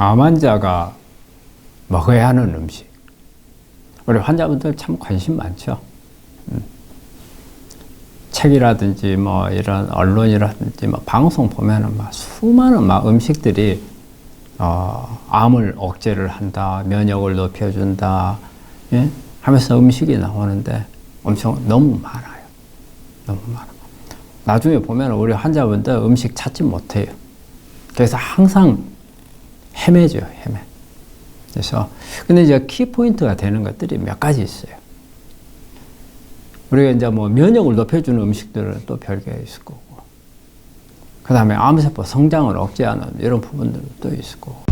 암 환자가 먹어야 하는 음식. 우리 환자분들 참 관심 많죠. 책이라든지 뭐 이런 언론이라든지 뭐 방송 보면은 막 수많은 막 음식들이 암을 억제를 한다, 면역을 높여준다, 예? 하면서 음식이 나오는데 엄청 너무 많아요. 너무 많아. 나중에 보면 우리 환자분들 음식 찾지 못해요. 그래서 항상 헤매죠, 헤매. 그래서 근데 이제 키포인트가 되는 것들이 몇 가지 있어요. 우리가 이제 뭐 면역을 높여주는 음식들은 또 별개 있을 거고, 그 다음에 암세포 성장을 억제하는 이런 부분들도 또 있을 거고.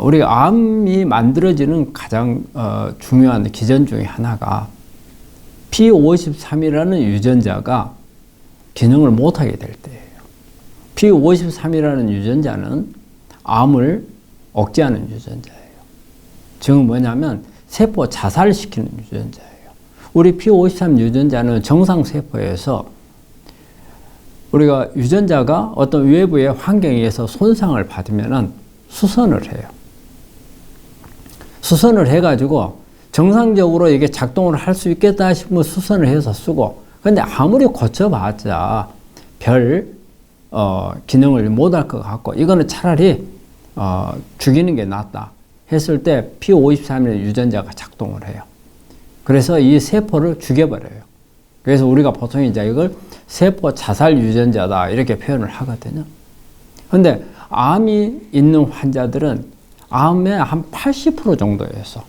우리가 암이 만들어지는 가장 중요한 기전 중에 하나가 P53이라는 유전자가 기능을 못하게 될 때예요. P53이라는 유전자는 암을 억제하는 유전자예요. 즉 뭐냐면 세포 자살시키는 유전자예요. 우리 P53 유전자는 정상세포에서 우리가 유전자가 어떤 외부의 환경에 의해서 손상을 받으면은 수선을 해요. 수선을 해가지고 정상적으로 이게 작동을 할 수 있겠다 싶으면 수선을 해서 쓰고, 근데 아무리 고쳐봤자 별 기능을 못할 것 같고 이거는 차라리 죽이는 게 낫다 했을 때 P53의 유전자가 작동을 해요. 그래서 이 세포를 죽여버려요. 그래서 우리가 보통 이제 이걸 세포 자살 유전자다 이렇게 표현을 하거든요. 근데 암이 있는 환자들은 암의 한 80% 정도에서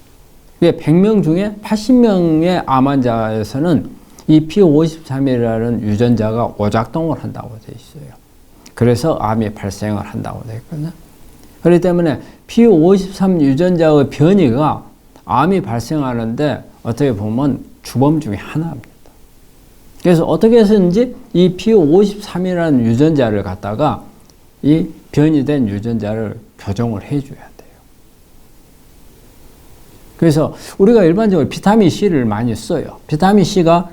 100명 중에 80명의 암 환자에서는 이 P53이라는 유전자가 오작동을 한다고 되어 있어요. 그래서 암이 발생을 한다고 되어 있거든요. 그렇기 때문에 P53 유전자의 변이가 암이 발생하는데 어떻게 보면 주범 중에 하나입니다. 그래서 어떻게 해서든지 이 P53이라는 유전자를 갖다가 이 변이된 유전자를 교정을 해줘야 돼요. 그래서 우리가 일반적으로 비타민 C를 많이 써요. 비타민 C가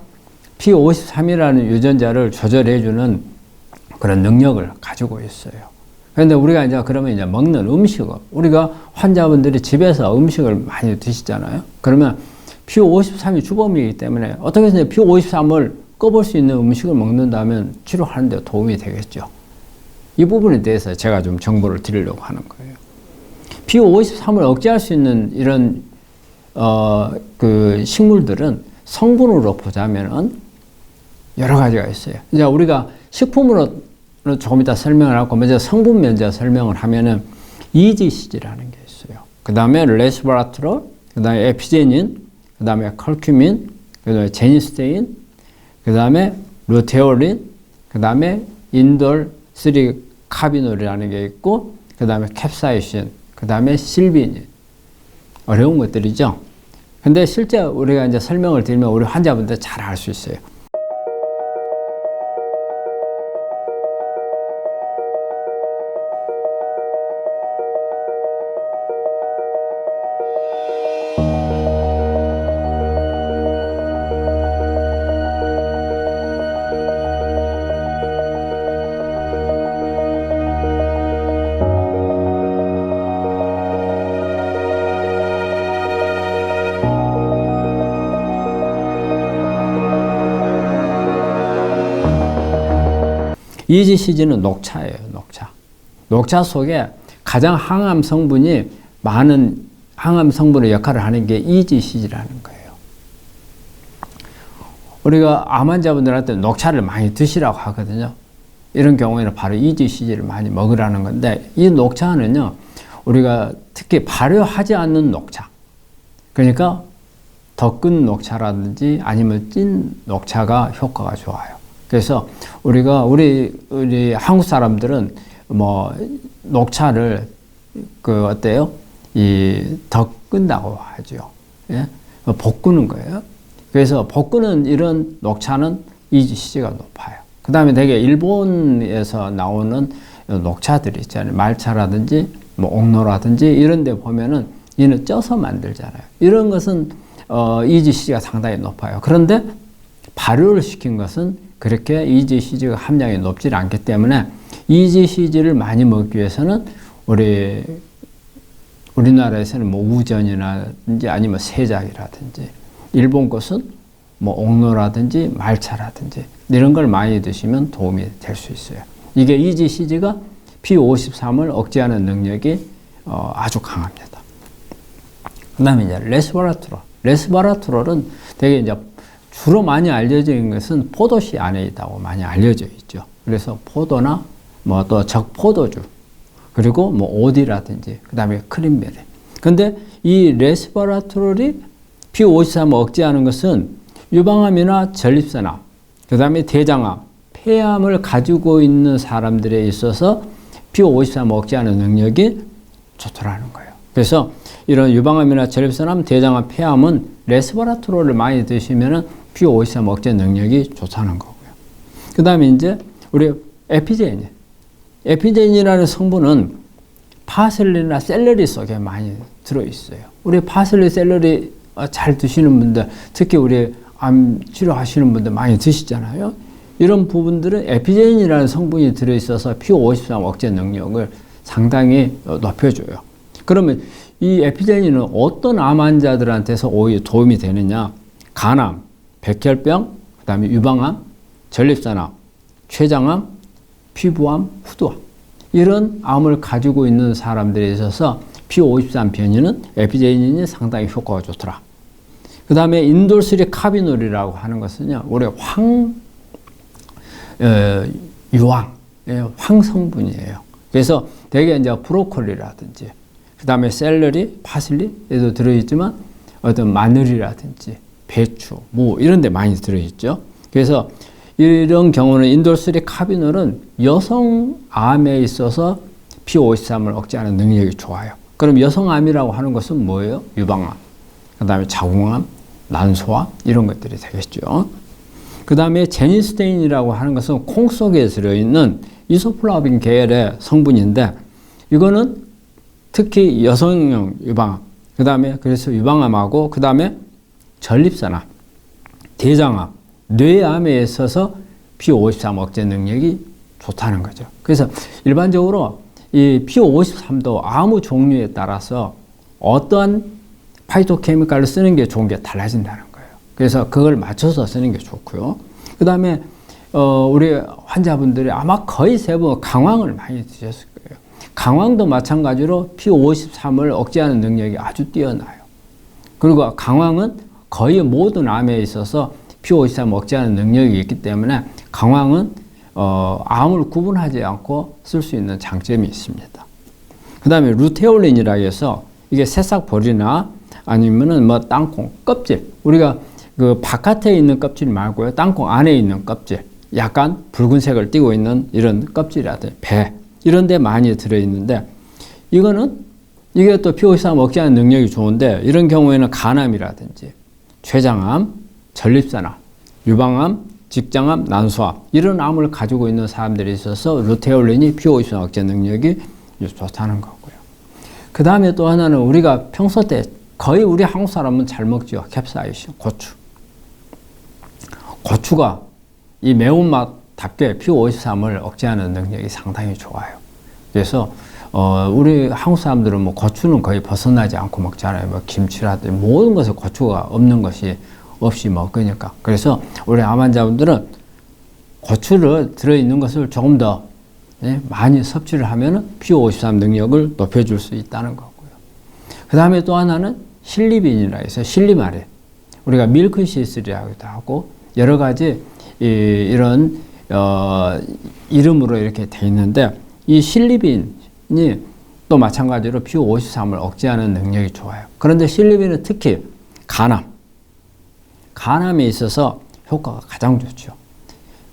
P53이라는 유전자를 조절해주는 그런 능력을 가지고 있어요. 그런데 우리가 이제 그러면 이제 먹는 음식을, 우리가 환자분들이 집에서 음식을 많이 드시잖아요. 그러면 P53이 주범이기 때문에 어떻게 해서 P53을 꺼볼 수 있는 음식을 먹는다면 치료하는 데 도움이 되겠죠. 이 부분에 대해서 제가 좀 정보를 드리려고 하는 거예요. P53을 억제할 수 있는 이런 그 식물들은 성분으로 보자면은 여러 가지가 있어요. 이제 우리가 식품으로 조금 이따 설명을 하고 먼저 성분 면제 설명을 하면은 EGCG라는 게 있어요. 그 다음에 레스베라트롤, 그 다음에 에피제닌, 그 다음에 컬큐민, 그 다음에 제니스테인, 그 다음에 루테올린, 그 다음에 인돌 3카비놀이라는 게 있고, 그 다음에 캡사이신, 그 다음에 실비닌. 어려운 것들이죠. 근데 실제 우리가 이제 설명을 드리면 우리 환자분들 잘 알 수 있어요. EGCG는 녹차예요, 녹차. 녹차 속에 가장 항암 성분이 많은 항암 성분의 역할을 하는 게 EGCG라는 거예요. 우리가 암 환자분들한테 녹차를 많이 드시라고 하거든요. 이런 경우에는 바로 EGCG를 많이 먹으라는 건데, 이 녹차는요, 우리가 특히 발효하지 않는 녹차. 그러니까 더 끈 녹차라든지 아니면 찐 녹차가 효과가 좋아요. 그래서 우리 한국 사람들은 뭐 녹차를 어때요? 더 끈다고 하죠. 예? 볶는 거예요. 그래서 볶는 이런 녹차는 EGCG가 높아요. 그 다음에 되게 일본에서 나오는 녹차들이 있잖아요. 말차라든지 뭐 옥노라든지 이런 데 보면은 얘는 쪄서 만들잖아요. 이런 것은 EGCG가 상당히 높아요. 그런데 발효를 시킨 것은 그렇게 EGCG 함량이 높지 않기 때문에 EGCG를 많이 먹기 위해서는 우리나라에서는 뭐 우전이라든지 아니면 세작이라든지, 일본 것은 뭐 옥로라든지 말차라든지 이런 걸 많이 드시면 도움이 될 수 있어요. 이게 EGCG가 P53을 억제하는 능력이 아주 강합니다. 그 다음에 이제 레스버라트롤. 레스버라트롤은 되게 이제 주로 많이 알려져 있는 것은 포도씨 안에 있다고 많이 알려져 있죠. 그래서 포도나 뭐 또 적포도주, 그리고 뭐 오디라든지, 그 다음에 크림베리. 근데 이 레스버라트롤이 P53을 억제하는 것은 유방암이나 전립선암, 그 다음에 대장암, 폐암을 가지고 있는 사람들에 있어서 P53을 억제하는 능력이 좋더라는 거예요. 그래서 이런 유방암이나 전립선암, 대장암, 폐암은 레스버라트롤을 많이 드시면은 P53 억제 능력이 좋다는 거고요. 그 다음에 이제 우리 에피제닌. 에피제닌이라는 성분은 파슬리나 샐러리 속에 많이 들어있어요. 우리 파슬리, 샐러리 잘 드시는 분들, 특히 우리 암 치료하시는 분들 많이 드시잖아요. 이런 부분들은 에피제닌이라는 성분이 들어있어서 P53 억제 능력을 상당히 높여줘요. 그러면 이 에피제닌은 어떤 암 환자들한테서 오히려 도움이 되느냐? 간암, 백혈병, 그 다음에 유방암, 전립선암, 췌장암, 피부암, 후두암, 이런 암을 가지고 있는 사람들에 있어서 P53 변이는 에피제닌이 상당히 효과가 좋더라. 그 다음에 인돌3 카비놀이라고 하는 것은요, 우리 황성분이에요. 그래서 대개 이제 브로콜리라든지, 그 다음에 샐러리, 파슬리에도 들어있지만 어떤 마늘이라든지 배추, 무 이런 데 많이 들어있죠. 그래서 이런 경우는 인돌3 카비놀은 여성암에 있어서 P53을 억제하는 능력이 좋아요. 그럼 여성암이라고 하는 것은 뭐예요? 유방암, 그 다음에 자궁암, 난소암 이런 것들이 되겠죠. 그 다음에 제니스테인이라고 하는 것은 콩 속에 들어있는 이소플라빈 계열의 성분인데, 이거는 특히 여성용 유방암, 그 다음에 그래서 유방암하고 그 다음에 전립선암, 대장암, 뇌암에 있어서 P53 억제 능력이 좋다는 거죠. 그래서 일반적으로 이 P53도 아무 종류에 따라서 어떠한 파이토케미칼을 쓰는 게 좋은 게 달라진다는 거예요. 그래서 그걸 맞춰서 쓰는 게 좋고요. 그 다음에 우리 환자분들이 아마 거의 대부분 강황을 많이 드셨을 거예요. 강황도 마찬가지로 P53을 억제하는 능력이 아주 뛰어나요. 그리고 강황은 거의 모든 암에 있어서 P53 억제하는 능력이 있기 때문에 강황은 암을 구분하지 않고 쓸 수 있는 장점이 있습니다. 그 다음에 루테올린이라 해서 이게 새싹벌이나 아니면은 뭐 땅콩 껍질, 우리가 그 바깥에 있는 껍질 말고요, 땅콩 안에 있는 껍질, 약간 붉은색을 띠고 있는 이런 껍질이라든지 배 이런 데 많이 들어있는데, 이게 또 P53 억제하는 능력이 좋은데, 이런 경우에는 간암이라든지 췌장암, 전립선암, 유방암, 직장암, 난소암 이런 암을 가지고 있는 사람들이 있어서 루테올린이 P53 억제 능력이 좋다는 거고요. 그 다음에 또 하나는 우리가 평소 때 거의 우리 한국 사람은 잘 먹죠. 캡사이신, 고추. 고추가 이 매운맛답게 P53을 억제하는 능력이 상당히 좋아요. 그래서 우리 한국 사람들은 뭐 고추는 거의 벗어나지 않고 먹잖아요. 뭐 김치라든지 모든 것에 고추가 없는 것이 없이 먹으니까. 그래서 우리 암 환자분들은 고추를 들어있는 것을 조금 더 많이 섭취를 하면 P53 능력을 높여줄 수 있다는 거고요. 그 다음에 또 하나는 실리빈이라 해서 실리마린, 우리가 밀크시슬이라고도 하고 여러 가지 이런 이름으로 이렇게 돼 있는데, 이 실리빈이 또 마찬가지로 P53을 억제하는 능력이 좋아요. 그런데 실리빈은 특히 간암에 있어서 효과가 가장 좋죠.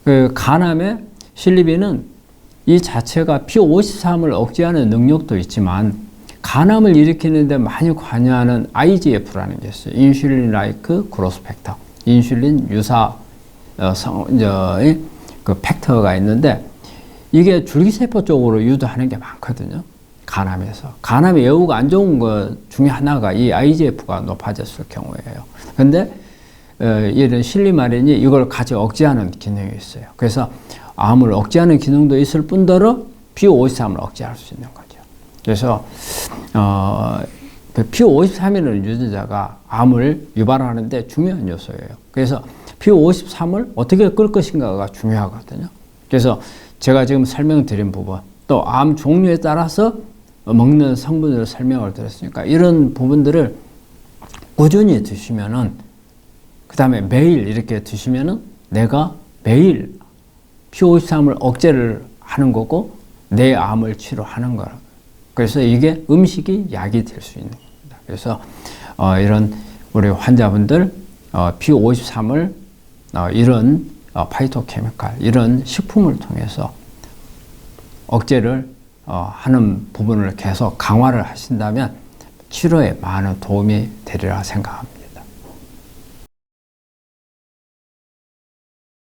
그 간암의 실리빈은 이 자체가 P53을 억제하는 능력도 있지만, 간암을 일으키는데 많이 관여하는 IGF라는 게 있어요. 인슐린 라이크 그로스 팩터, 인슐린 유사 그 팩터가 있는데, 이게 줄기세포 쪽으로 유도하는 게 많거든요. 간암에서. 간암의 여우가 안 좋은 것 중에 하나가 이 IGF가 높아졌을 경우예요. 근데 이런 실리마린이 이걸 같이 억제하는 기능이 있어요. 그래서 암을 억제하는 기능도 있을 뿐더러 P53을 억제할 수 있는 거죠. 그래서 그 P53이라는 유전자가 암을 유발하는데 중요한 요소예요. 그래서 P53을 어떻게 끌 것인가가 중요하거든요. 그래서 제가 지금 설명드린 부분, 또 암 종류에 따라서 먹는 성분을 설명을 드렸으니까 이런 부분들을 꾸준히 드시면은, 그 다음에 매일 이렇게 드시면은 내가 매일 P53을 억제를 하는 거고 내 암을 치료하는 거라. 그래서 이게 음식이 약이 될 수 있는 겁니다. 그래서 이런 우리 환자분들 P53을 이런 파이토케미칼, 이런 식품을 통해서 억제를 하는 부분을 계속 강화를 하신다면 치료에 많은 도움이 되리라 생각합니다.